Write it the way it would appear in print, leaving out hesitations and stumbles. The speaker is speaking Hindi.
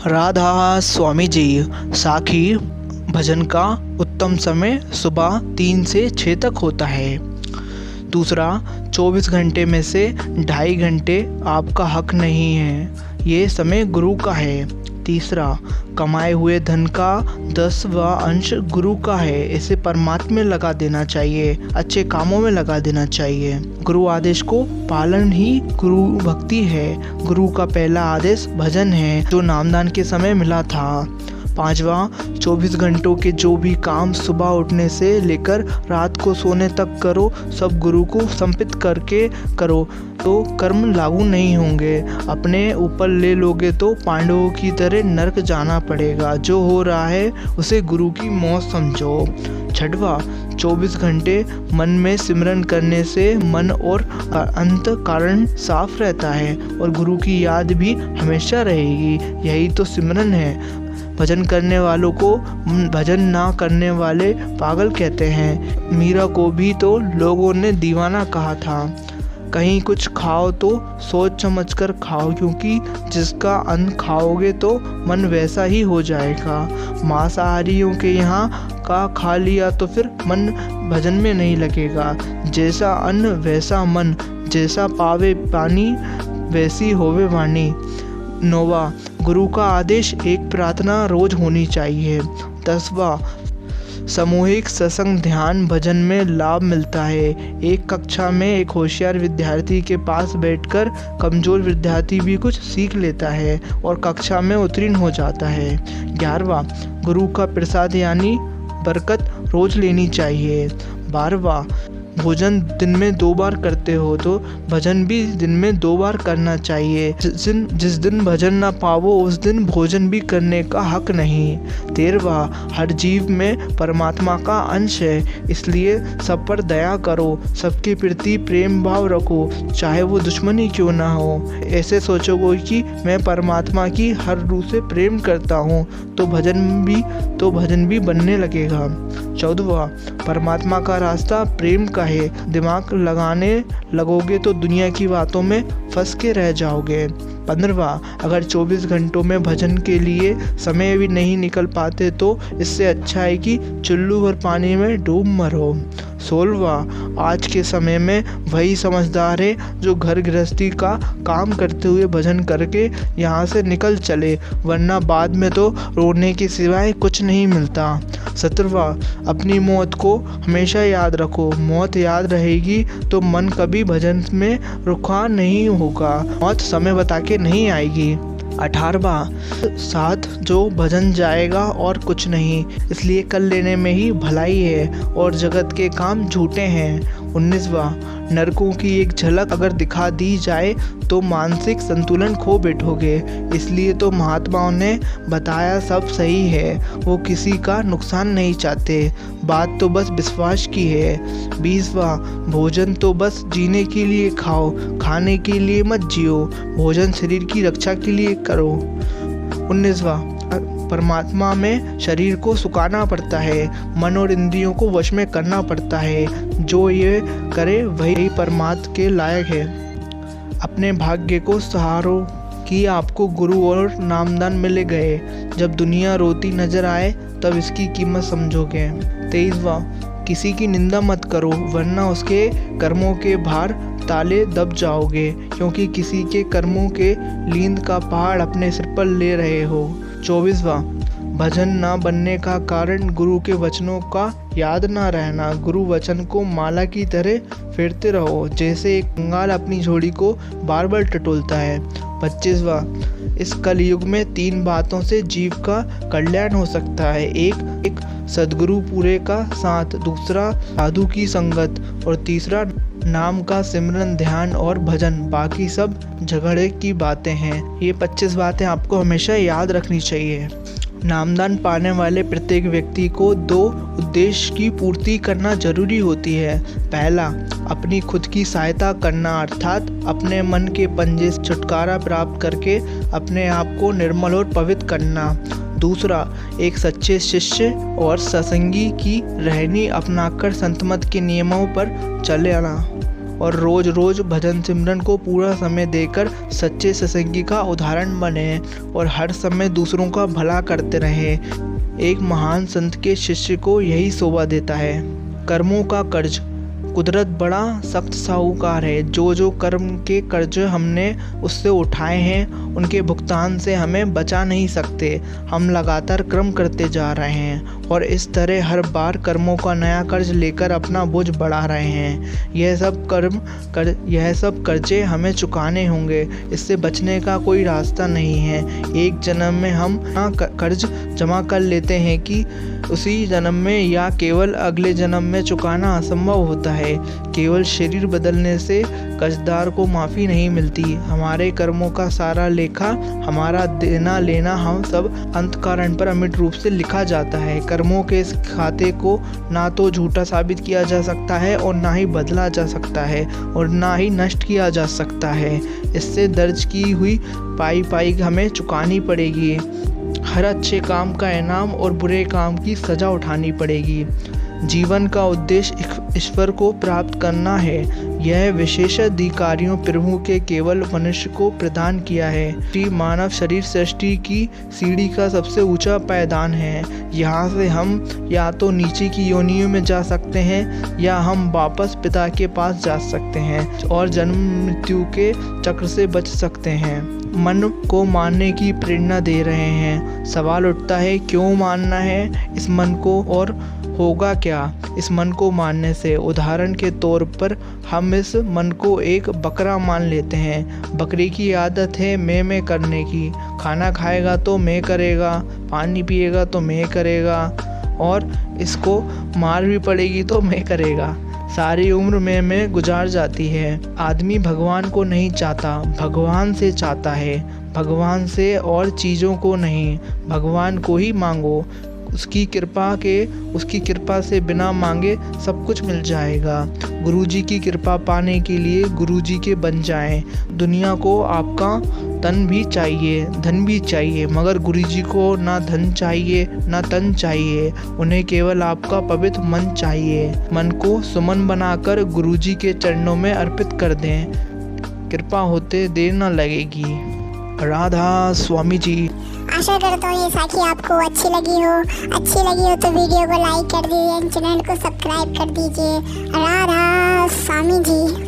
राधा स्वामी जी। साखी भजन का उत्तम समय सुबह 3 से 6 तक होता है। दूसरा, 24 घंटे में से 2.5 घंटे आपका हक नहीं है, ये समय गुरु का है। तीसरा, कमाए हुए धन का 10वां अंश गुरु का है, इसे परमात्मा में लगा देना चाहिए, अच्छे कामों में लगा देना चाहिए। गुरु आदेश को पालन ही गुरु भक्ति है। गुरु का पहला आदेश भजन है, जो नामदान के समय मिला था। 5वां, 24 घंटों के जो भी काम सुबह उठने से लेकर रात को सोने तक करो, सब गुरु को समर्पित करके करो, तो कर्म लागू नहीं होंगे। अपने ऊपर ले लोगे तो पांडवों की तरह नरक जाना पड़ेगा। जो हो रहा है उसे गुरु की मौत समझो। 6वां, 24 घंटे मन में सिमरन करने से मन और अंत कारण साफ रहता है और गुरु की याद भी हमेशा रहेगी। यही तो सिमरन है। भजन करने वालों को भजन ना करने वाले पागल कहते हैं। मीरा को भी तो लोगों ने दीवाना कहा था। कहीं कुछ खाओ तो सोच समझ कर खाओ, क्योंकि जिसका अन्न खाओगे तो मन वैसा ही हो जाएगा। मांसाहारियों के यहाँ का खा लिया तो फिर मन भजन में नहीं लगेगा। जैसा अन्न वैसा मन, जैसा पावे पानी वैसी होवे वाणी। 9वां, गुरु का आदेश एक प्रार्थना रोज होनी चाहिए। 10वां, सामूहिक सत्संग ध्यान भजन में लाभ मिलता है। एक कक्षा में एक होशियार विद्यार्थी के पास बैठकर कमजोर विद्यार्थी भी कुछ सीख लेता है और कक्षा में उत्तीर्ण हो जाता है। 11वां, गुरु का प्रसाद यानी बरकत रोज लेनी चाहिए। 12वां, भोजन दिन में 2 बार करते हो तो भजन भी दिन में 2 बार करना चाहिए। जिस दिन भजन ना पावो उस दिन भोजन भी करने का हक नहीं। 13वां, हर जीव में परमात्मा का अंश है, इसलिए सब पर दया करो, सबके प्रति प्रेम भाव रखो, चाहे वो दुश्मनी क्यों ना हो। ऐसे सोचोगे कि मैं परमात्मा की हर रूह से प्रेम करता हूँ तो भजन भी बनने लगेगा। 14वां, परमात्मा का रास्ता प्रेम का है। दिमाग लगाने लगोगे तो दुनिया की बातों में फंस के रह जाओगे। 15वां, अगर 24 घंटों में भजन के लिए समय भी नहीं निकल पाते तो इससे अच्छा है कि चुल्लू भर पानी में डूब मरो। 16वां, आज के समय में वही समझदार है जो घर गृहस्थी का काम करते हुए भजन करके यहाँ से निकल चले, वरना बाद में तो रोने के सिवाय कुछ नहीं मिलता। 17वां, अपनी मौत को हमेशा याद रखो। मौत याद रहेगी तो मन कभी भजन में रुका नहीं होगा। मौत समय बता के नहीं आएगी। 18वां, साथ जो भजन जाएगा और कुछ नहीं, इसलिए कर लेने में ही भलाई है और जगत के काम झूठे हैं। 19वां, नरकों की एक झलक अगर दिखा दी जाए तो मानसिक संतुलन खो बैठोगे, इसलिए तो महात्माओं ने बताया सब सही है, वो किसी का नुकसान नहीं चाहते, बात तो बस विश्वास की है। 20वां, भोजन तो बस जीने के लिए खाओ, खाने के लिए मत जियो, भोजन शरीर की रक्षा के लिए करो। 19वां, परमात्मा में शरीर को सुखाना पड़ता है, मन और इंद्रियों को वश में करना पड़ता है, जो ये करे वही परमात्मा के लायक है। अपने भाग्य को सहारो कि आपको गुरु और नामदान मिल गए, जब दुनिया रोती नजर आए तब इसकी कीमत समझोगे। 23वां, किसी की निंदा मत करो, वरना उसके कर्मों के भार ताले दब जाओगे, क्योंकि किसी के कर्मों के नींद का पहाड़ अपने सिर पर ले रहे हो। 24वां, भजन ना बनने का कारण गुरु के वचनों का याद ना रहना। गुरु वचन को माला की तरह फेरते रहो, जैसे एक कंगाल अपनी झोली को बार बार टटोलता है। 25वां, इस कलयुग में 3 बातों से जीव का कल्याण हो सकता है। एक सद्गुरु पूरे का साथ, दूसरा साधु की संगत और तीसरा नाम का सिमरन ध्यान और भजन। बाकी सब झगड़े की बातें हैं। ये 25 बातें आपको हमेशा याद रखनी चाहिए। नामदान पाने वाले प्रत्येक व्यक्ति को 2 उद्देश्य की पूर्ति करना जरूरी होती है। पहला, अपनी खुद की सहायता करना, अर्थात अपने मन के पंजे से छुटकारा प्राप्त करके अपने आप को निर्मल और पवित्र करना। दूसरा, एक सच्चे शिष्य और सत्संगी की रहनी अपनाकर संतमत के नियमों पर चले आना। और रोज रोज भजन सिमरन को पूरा समय देकर सच्चे सत्संगी का उदाहरण बने और हर समय दूसरों का भला करते रहें। एक महान संत के शिष्य को यही शोभा देता है। कर्मों का कर्ज। कुदरत बड़ा सख्त साहूकार है। जो कर्म के कर्ज हमने उससे उठाए हैं उनके भुगतान से हमें बचा नहीं सकते। हम लगातार कर्म करते जा रहे हैं और इस तरह हर बार कर्मों का नया कर्ज लेकर अपना बोझ बढ़ा रहे हैं। यह सब कर्जे हमें चुकाने होंगे। इससे बचने का कोई रास्ता नहीं है। एक जन्म में हम कर्ज जमा कर लेते हैं कि उसी जन्म में या केवल अगले जन्म में चुकाना असंभव होता है। केवल शरीर बदलने से कर्जदार को माफ़ी नहीं मिलती। हमारे कर्मों का सारा लेखा, हमारा देना लेना हम सब अंतःकरण पर अमिट रूप से लिखा जाता है। कर्मों के इस खाते को ना तो झूठा साबित किया जा सकता है और ना ही बदला जा सकता है और ना ही नष्ट किया जा सकता है। इससे दर्ज की हुई पाई हमें चुकानी पड़ेगी। हर अच्छे काम का इनाम और बुरे काम की सज़ा उठानी पड़ेगी। जीवन का उद्देश्य ईश्वर को प्राप्त करना है। यह विशेषाधिकारियों प्रभु के केवल मनुष्य को प्रदान किया है। मानव शरीर सृष्टि की सीढ़ी का सबसे ऊंचा पायदान है। यहाँ से हम या तो नीचे की योनियों में जा सकते हैं या हम वापस पिता के पास जा सकते हैं और जन्म मृत्यु के चक्र से बच सकते हैं। मन को मानने की प्रेरणा दे रहे हैं। सवाल उठता है, क्यों मानना है इस मन को और होगा क्या इस मन को मानने से? उदाहरण के तौर पर हम इस मन को एक बकरा मान लेते हैं। बकरी की आदत है मैं करने की। खाना खाएगा तो मैं करेगा, पानी पिएगा तो मैं करेगा और इसको मार भी पड़ेगी तो मैं करेगा। सारी उम्र में गुजार जाती है। आदमी भगवान को नहीं चाहता, भगवान से चाहता है। भगवान से और चीज़ों को नहीं, भगवान को ही मांगो। उसकी कृपा से बिना मांगे सब कुछ मिल जाएगा। गुरुजी की कृपा पाने के लिए गुरुजी के बन जाएं। दुनिया को आपका तन भी चाहिए, धन भी चाहिए, मगर गुरुजी को ना धन चाहिए ना तन चाहिए। उन्हें केवल आपका पवित्र मन चाहिए। मन को सुमन बनाकर गुरुजी के चरणों में अर्पित कर दें। कृपा होते देर न लगेगी। राधा स्वामी जी। आशा करता हूँ ये साखी आपको अच्छी लगी हो तो वीडियो को लाइक कर दीजिए, चैनल को सब्सक्राइब कर दीजिए। राधा स्वामी जी।